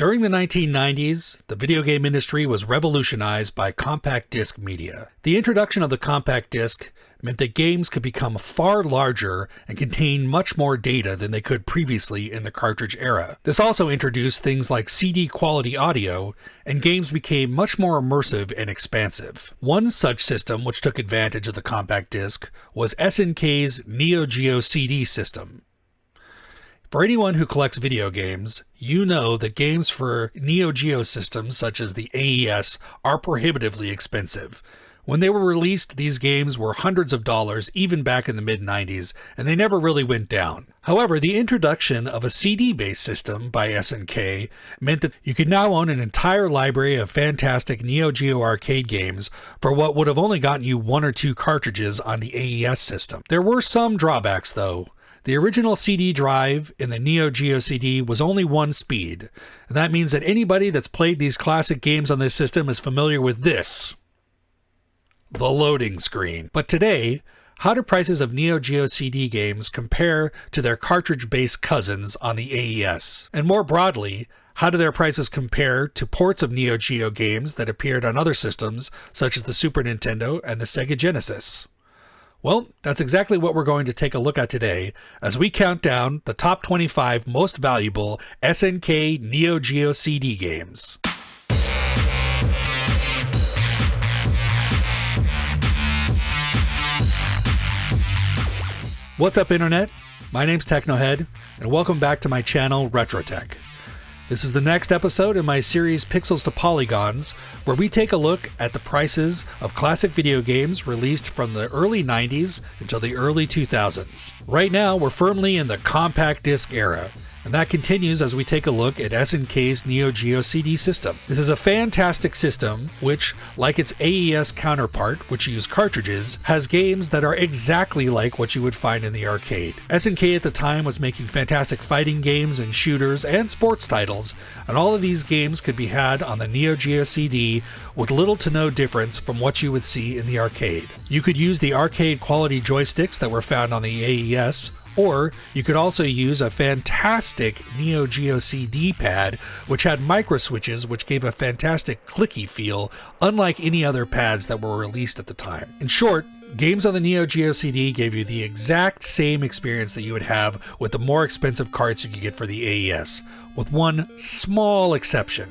During the 1990s, the video game industry was revolutionized by compact disc media. The introduction of the compact disc meant that games could become far larger and contain much more data than they could previously in the cartridge era. This also introduced things like CD quality audio, and games became much more immersive and expansive. One such system which took advantage of the compact disc was SNK's Neo Geo CD system. For anyone who collects video games, you know that games for Neo Geo systems such as the AES are prohibitively expensive. When they were released, these games were hundreds of dollars even back in the mid-90s, and they never really went down. However, the introduction of a CD-based system by SNK meant that you could now own an entire library of fantastic Neo Geo arcade games for what would have only gotten you 1 or 2 cartridges on the AES system. There were some drawbacks, though. The original CD drive in the Neo Geo CD was only 1 speed, and that means that anybody that's played these classic games on this system is familiar with this: the loading screen. But today, how do prices of Neo Geo CD games compare to their cartridge-based cousins on the AES? And more broadly, how do their prices compare to ports of Neo Geo games that appeared on other systems, such as the Super Nintendo and the Sega Genesis? Well, that's exactly what we're going to take a look at today as we count down the top 25 most valuable SNK Neo Geo CD games. What's up, Internet? My name's Technohead, and welcome back to my channel, RetroTech. This is the next episode in my series Pixels to Polygons, where we take a look at the prices of classic video games released from the early 90s until the early 2000s. Right now, we're firmly in the compact disc era, and that continues as we take a look at SNK's Neo Geo CD system. This is a fantastic system which, like its AES counterpart, which used cartridges, has games that are exactly like what you would find in the arcade. SNK at the time was making fantastic fighting games and shooters and sports titles, and all of these games could be had on the Neo Geo CD with little to no difference from what you would see in the arcade. You could use the arcade quality joysticks that were found on the AES, or you could also use a fantastic Neo Geo CD pad, which had micro switches which gave a fantastic clicky feel, unlike any other pads that were released at the time. In short, games on the Neo Geo CD gave you the exact same experience that you would have with the more expensive carts you could get for the AES, with one small exception.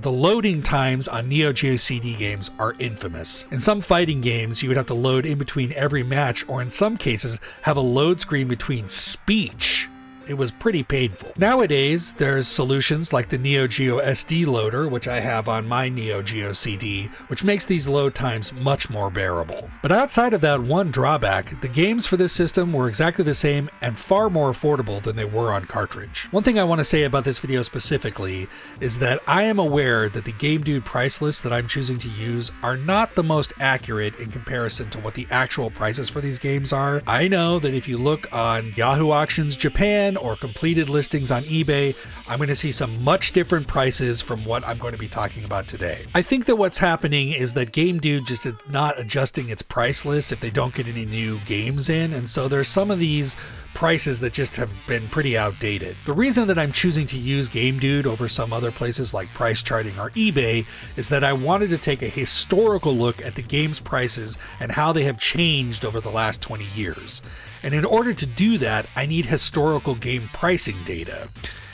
The loading times on Neo Geo CD games are infamous. In some fighting games, you would have to load in between every match, or in some cases, have a load screen between speech. It was pretty painful. Nowadays, there's solutions like the Neo Geo SD loader, which I have on my Neo Geo CD, which makes these load times much more bearable. But outside of that one drawback, the games for this system were exactly the same and far more affordable than they were on cartridge. One thing I want to say about this video specifically is that I am aware that the Game Dude price lists that I'm choosing to use are not the most accurate in comparison to what the actual prices for these games are. I know that if you look on Yahoo Auctions Japan or completed listings on eBay, I'm going to see some much different prices from what I'm going to be talking about today. I think that what's happening is that Game Dude just is not adjusting its price list if they don't get any new games in, and so there's some of these prices that just have been pretty outdated. The reason that I'm choosing to use Game Dude over some other places like Price Charting or eBay is that I wanted to take a historical look at the game's prices and how they have changed over the last 20 years. And in order to do that, I need historical game pricing data.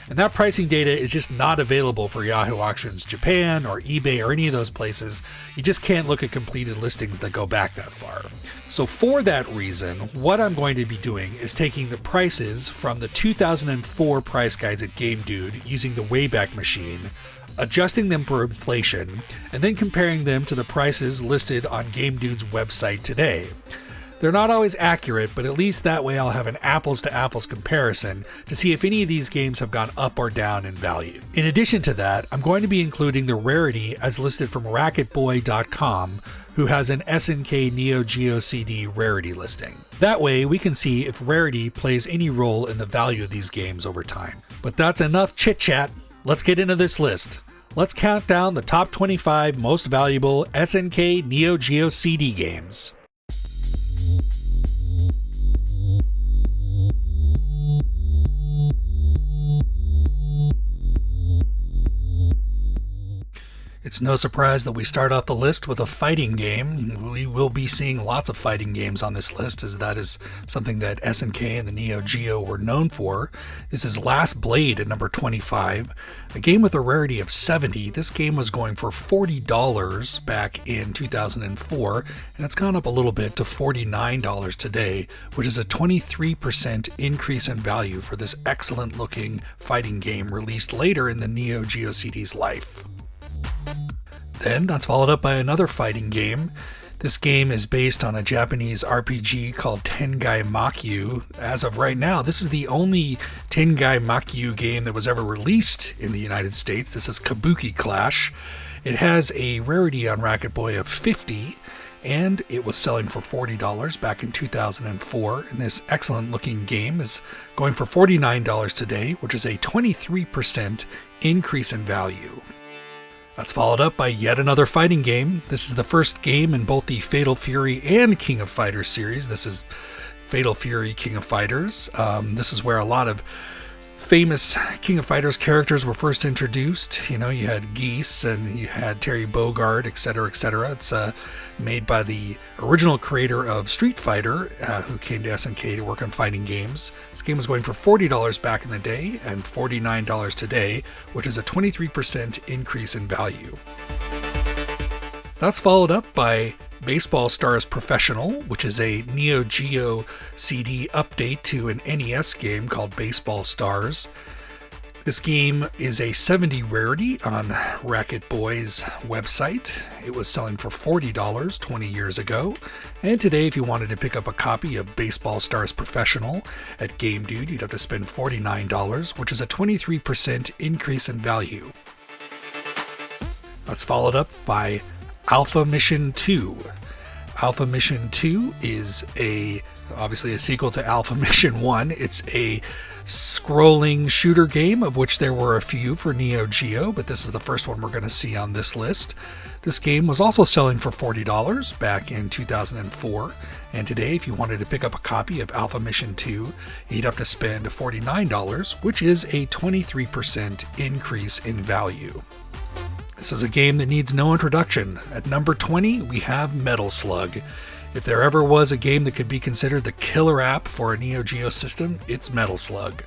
And that pricing data is just not available for Yahoo Auctions Japan or eBay or any of those places. You just can't look at completed listings that go back that far. So for that reason, what I'm going to be doing is taking the prices from the 2004 price guides at Game Dude using the Wayback Machine, adjusting them for inflation, and then comparing them to the prices listed on Game Dude's website today. They're not always accurate, but at least that way I'll have an apples-to-apples comparison to see if any of these games have gone up or down in value. In addition to that, I'm going to be including the rarity as listed from RacketBoy.com, who has an SNK Neo Geo CD rarity listing. That way we can see if rarity plays any role in the value of these games over time. But that's enough chit-chat. Let's get into this list. Let's count down the top 25 most valuable SNK Neo Geo CD games. It's no surprise that we start off the list with a fighting game. We will be seeing lots of fighting games on this list, as that is something that SNK and the Neo Geo were known for. This is Last Blade at number 25, a game with a rarity of 70. This game was going for $40 back in 2004, and it's gone up a little bit to $49 today, which is a 23% increase in value for this excellent looking fighting game released later in the Neo Geo CD's life. Then that's followed up by another fighting game. This game is based on a Japanese RPG called Tengai Makyu. As of right now, this is the only Tengai Makyu game that was ever released in the United States. This is Kabuki Clash. It has a rarity on Racket Boy of 50, and it was selling for $40 back in 2004. And this excellent looking game is going for $49 today, which is a 23% increase in value. That's followed up by yet another fighting game. This is the first game in both the Fatal Fury and King of Fighters series. This is Fatal Fury King of Fighters. This is where a lot of famous King of Fighters characters were first introduced. You had Geese and you had Terry Bogard, etc., etc. It's made by the original creator of Street Fighter, who came to SNK to work on fighting games. This game was going for $40 back in the day and $49 today, which is a 23% increase in value. That's followed up by Baseball Stars Professional, which is a Neo Geo CD update to an NES game called Baseball Stars. This game is a 70 rarity on Racket Boy's website. It was selling for $40 20 years ago. And today, if you wanted to pick up a copy of Baseball Stars Professional at Game Dude, you'd have to spend $49, which is a 23% increase in value. That's followed up by Alpha Mission 2. Alpha Mission 2 is obviously a sequel to Alpha Mission 1. It's a scrolling shooter game, of which there were a few for Neo Geo, but this is the first one we're going to see on this list. This game was also selling for $40 back in 2004, and today, if you wanted to pick up a copy of Alpha Mission 2, you'd have to spend $49, which is a 23% increase in value. This is a game that needs no introduction. At number 20, we have Metal Slug. If there ever was a game that could be considered the killer app for a Neo Geo system, it's Metal Slug.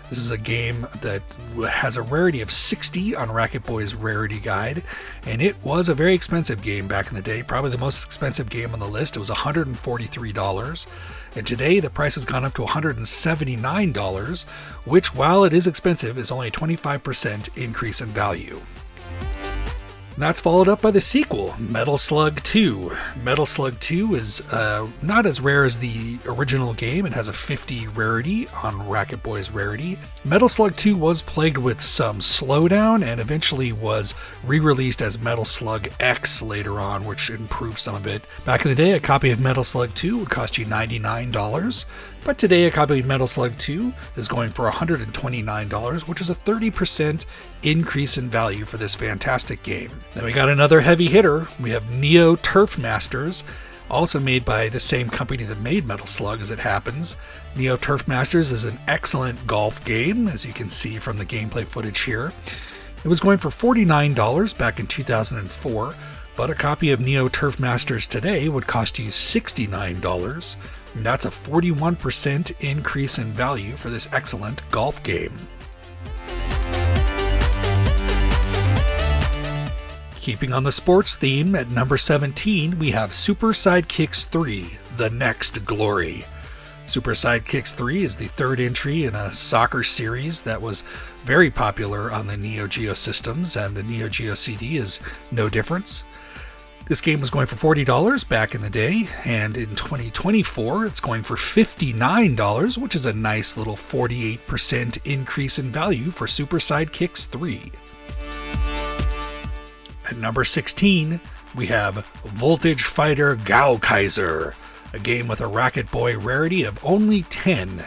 This is a game that has a rarity of 60 on Racket Boy's rarity guide, and it was a very expensive game back in the day, probably the most expensive game on the list. It was $143, and today the price has gone up to $179, which, while it is expensive, is only a 25% increase in value. And that's followed up by the sequel, Metal Slug 2. Metal Slug 2 is not as rare as the original game. It has a 50 rarity on Racket Boy's rarity. Metal Slug 2 was plagued with some slowdown and eventually was re-released as Metal Slug X later on, which improved some of it. Back in the day, a copy of Metal Slug 2 would cost you $99. But today, a copy of Metal Slug 2 is going for $129, which is a 30% increase in value for this fantastic game. Then we got another heavy hitter. We have Neo Turf Masters, also made by the same company that made Metal Slug, as it happens. Neo Turf Masters is an excellent golf game, as you can see from the gameplay footage here. It was going for $49 back in 2004, but a copy of Neo Turf Masters today would cost you $69. And that's a 41% increase in value for this excellent golf game. Keeping on the sports theme, at number 17, we have Super Sidekicks 3, The Next Glory. Super Sidekicks 3 is the third entry in a soccer series that was very popular on the Neo Geo systems, and the Neo Geo CD is no difference. This game was going for $40 back in the day, and in 2024, it's going for $59, which is a nice little 48% increase in value for Super Sidekicks 3. At number 16, we have Voltage Fighter Gaokaiser, a game with a Racket Boy rarity of only 10.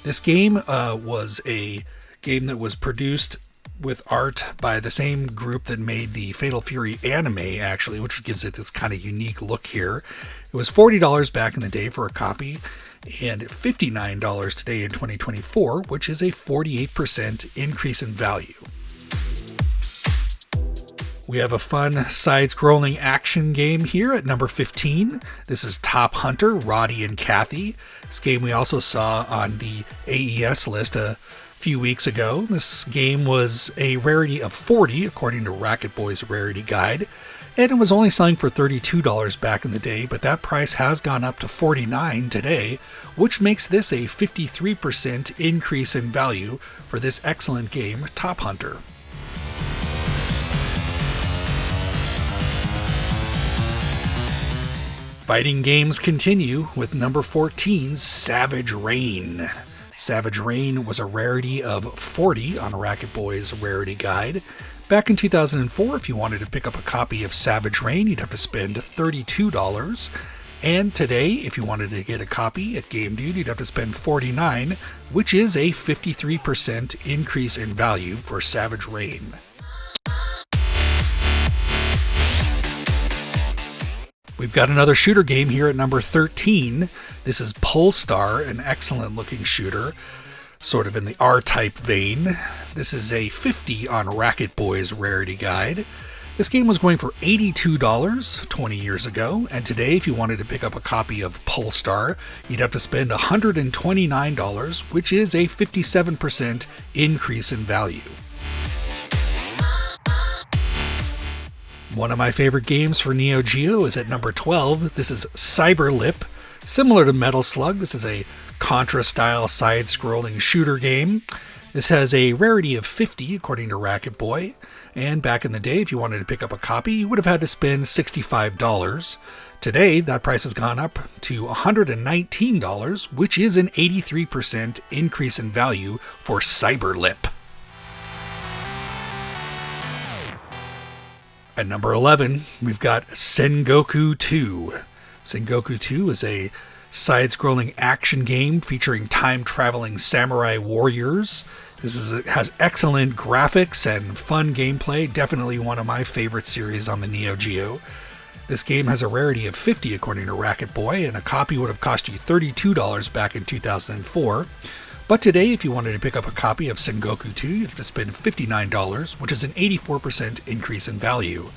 This game was a game that was produced with art by the same group that made the Fatal Fury anime, actually, which gives it this kind of unique look here. It was $40 back in the day for a copy, and $59 today in 2024, which is a 48% increase in value. We have a fun side-scrolling action game here at number 15. This is Top Hunter, Roddy and Cathy. This game we also saw on the AES list a few weeks ago. This game was a rarity of 40, according to Racket Boy's Rarity Guide, and it was only selling for $32 back in the day, but that price has gone up to $49 today, which makes this a 53% increase in value for this excellent game, Top Hunter. Fighting games continue with number 14's Savage Rain. Savage Rain was a rarity of 40 on Racket Boy's Rarity Guide. Back in 2004, if you wanted to pick up a copy of Savage Rain, you'd have to spend $32. And today, if you wanted to get a copy at Game Dude, you'd have to spend $49, which is a 53% increase in value for Savage Rain. We've got another shooter game here at number 13. This is Polestar, an excellent looking shooter, sort of in the R-Type vein. This is a 50 on Racket Boy's Rarity Guide. This game was going for $82 20 years ago, and today if you wanted to pick up a copy of Polestar, you'd have to spend $129, which is a 57% increase in value. One of my favorite games for Neo Geo is at number 12. This is Cyberlip. Similar to Metal Slug, this is a Contra-style side-scrolling shooter game. This has a rarity of 50, according to Racket Boy. And back in the day, if you wanted to pick up a copy, you would have had to spend $65. Today, that price has gone up to $119, which is an 83% increase in value for Cyberlip. At number 11, we've got Sengoku 2. Sengoku 2 is a side-scrolling action game featuring time-traveling samurai warriors. Has excellent graphics and fun gameplay, definitely one of my favorite series on the Neo Geo. This game has a rarity of 50 according to Racket Boy, and a copy would have cost you $32 back in 2004. But today, if you wanted to pick up a copy of Sengoku 2, you'd have to spend $59, which is an 84% increase in value.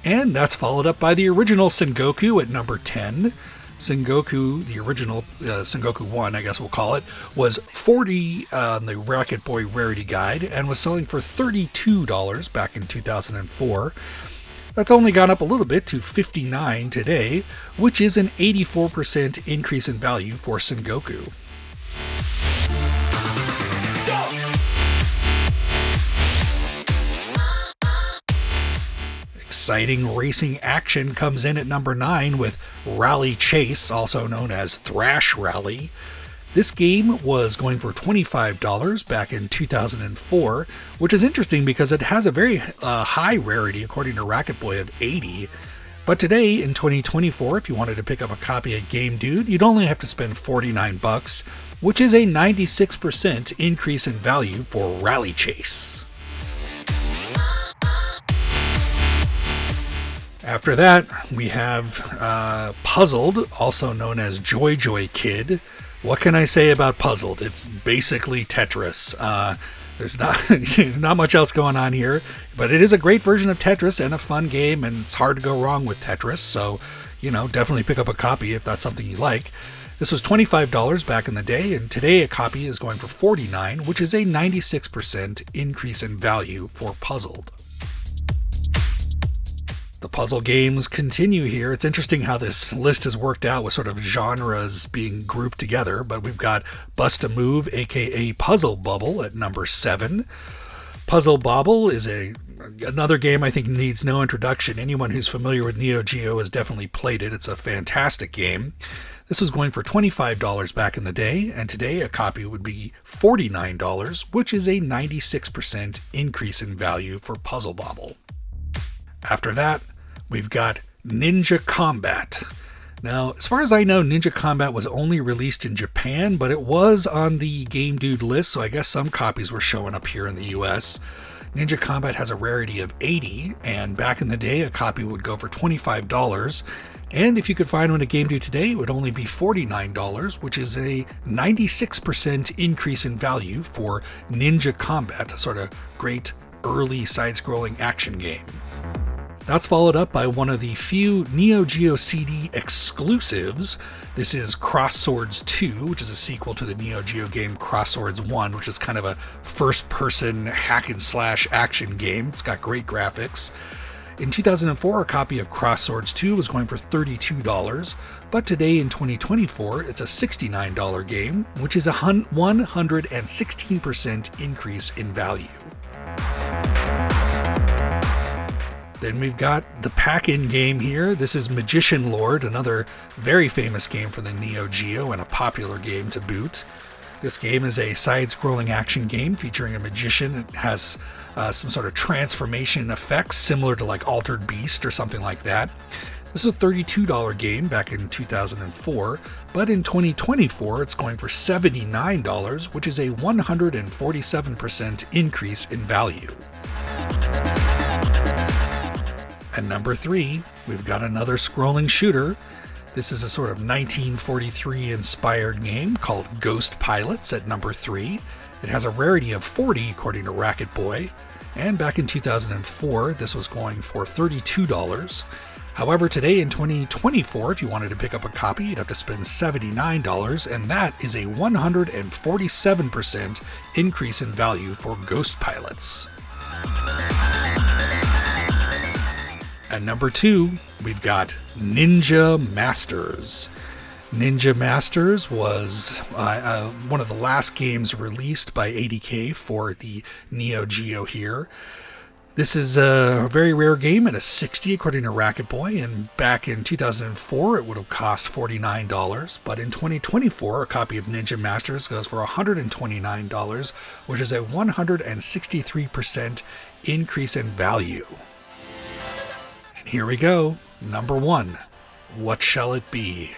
And that's followed up by the original Sengoku at number 10. Sengoku, the original Sengoku 1, I guess we'll call it, was $40 on the Racket Boy Rarity Guide and was selling for $32 back in 2004. That's only gone up a little bit to $59 today, which is an 84% increase in value for Sengoku. Exciting racing action comes in at number 9 with Rally Chase, also known as Thrash Rally. This game was going for $25 back in 2004, which is interesting because it has a very high rarity, according to Racket Boy, of 80. But today, in 2024, if you wanted to pick up a copy at Game Dude, you'd only have to spend $49, which is a 96% increase in value for Rally Chase. After that, we have Puzzled, also known as Joy Joy Kid. What can I say about Puzzled? It's basically Tetris. There's not much else going on here, but it is a great version of Tetris and a fun game, and it's hard to go wrong with Tetris, so, definitely pick up a copy if that's something you like. This was $25 back in the day, and today a copy is going for $49, which is a 96% increase in value for Puzzled. The puzzle games continue here. It's interesting how this list has worked out with sort of genres being grouped together, but we've got Bust a Move, aka Puzzle Bubble, at number 7. Puzzle Bobble is another game I think needs no introduction. Anyone who's familiar with Neo Geo has definitely played it. It's a fantastic game. This was going for $25 back in the day, and today a copy would be $49, which is a 96% increase in value for Puzzle Bobble. After that, we've got Ninja Combat. Now, as far as I know, Ninja Combat was only released in Japan, but it was on the Game Dude list, so I guess some copies were showing up here in the US. Ninja Combat has a rarity of 80, and back in the day, a copy would go for $25. And if you could find one at Game Dude today, it would only be $49, which is a 96% increase in value for Ninja Combat, a sort of great early side-scrolling action game. That's followed up by one of the few Neo Geo CD exclusives. This is Cross Swords 2, which is a sequel to the Neo Geo game Cross Swords 1, which is kind of a first-person hack-and-slash action game. It's got great graphics. In 2004, a copy of Cross Swords 2 was going for $32, but today in 2024, it's a $69 game, which is a 116% increase in value. Then we've got the pack-in game here. This is Magician Lord, another very famous game for the Neo Geo and a popular game to boot. This game is a side-scrolling action game featuring a magician. It has some sort of transformation effects similar to like Altered Beast or something like that. This is a $32 game back in 2004, but in 2024 it's going for $79, which is a 147% increase in value. At number 3, we've got another scrolling shooter. This is a sort of 1943 inspired game called Ghost Pilots at number 3. It has a rarity of 40 according to Racket Boy, and back in 2004 this was going for $32. However, today in 2024, if you wanted to pick up a copy, you'd have to spend $79, and that is a 147% increase in value for Ghost Pilots. At number 2, we've got Ninja Masters. Ninja Masters was one of the last games released by ADK for the Neo Geo here. This is a very rare game at a 60 according to Racket Boy, and back in 2004 it would have cost $49, but in 2024 a copy of Ninja Masters goes for $129, which is a 163% increase in value. Here we go. Number 1. What shall it be?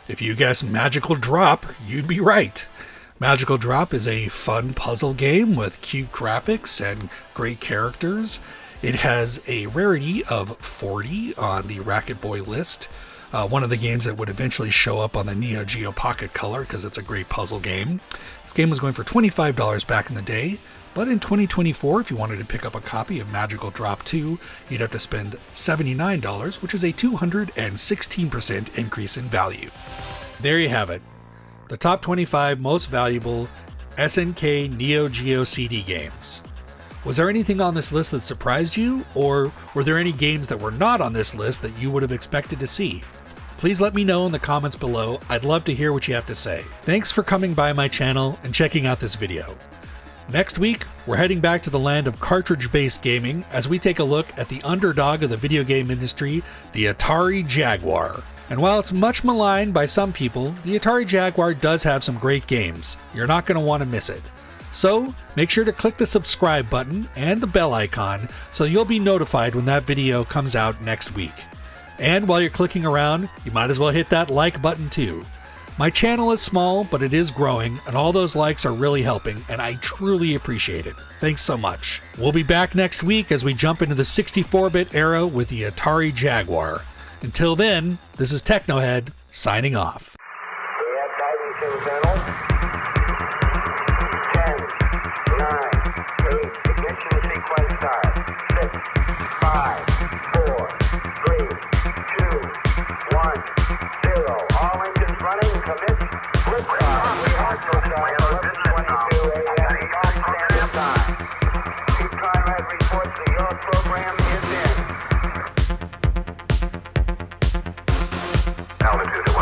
If you guess Magical Drop, you'd be right. Magical Drop is a fun puzzle game with cute graphics and great characters. It has a rarity of 40 on the Racket Boy list. One of the games that would eventually show up on the Neo Geo Pocket Color because it's a great puzzle game. This game was going for $25 back in the day. But in 2024, if you wanted to pick up a copy of Magical Drop 2, you'd have to spend $79, which is a 216% increase in value. There you have it. The top 25 most valuable SNK Neo Geo CD games. Was there anything on this list that surprised you, or were there any games that were not on this list that you would have expected to see? Please let me know in the comments below. I'd love to hear what you have to say. Thanks for coming by my channel and checking out this video. Next week, we're heading back to the land of cartridge-based gaming as we take a look at the underdog of the video game industry, the Atari Jaguar. And while it's much maligned by some people, the Atari Jaguar does have some great games. You're not going to want to miss it. So, make sure to click the subscribe button and the bell icon so you'll be notified when that video comes out next week. And while you're clicking around, you might as well hit that like button too. My channel is small, but it is growing, and all those likes are really helping, and I truly appreciate it. Thanks so much. We'll be back next week as we jump into the 64-bit era with the Atari Jaguar. Until then, this is Technohead, signing off. We have guidance internal. 10, 9, 8, ignition sequence start. 6, 5, 4, 3, 2, 1, 0. All engines running, commit. Liftoff. We are so sorry. 11:22 a.m. Standard time. Chief Conrad reports that your program is in. Altitude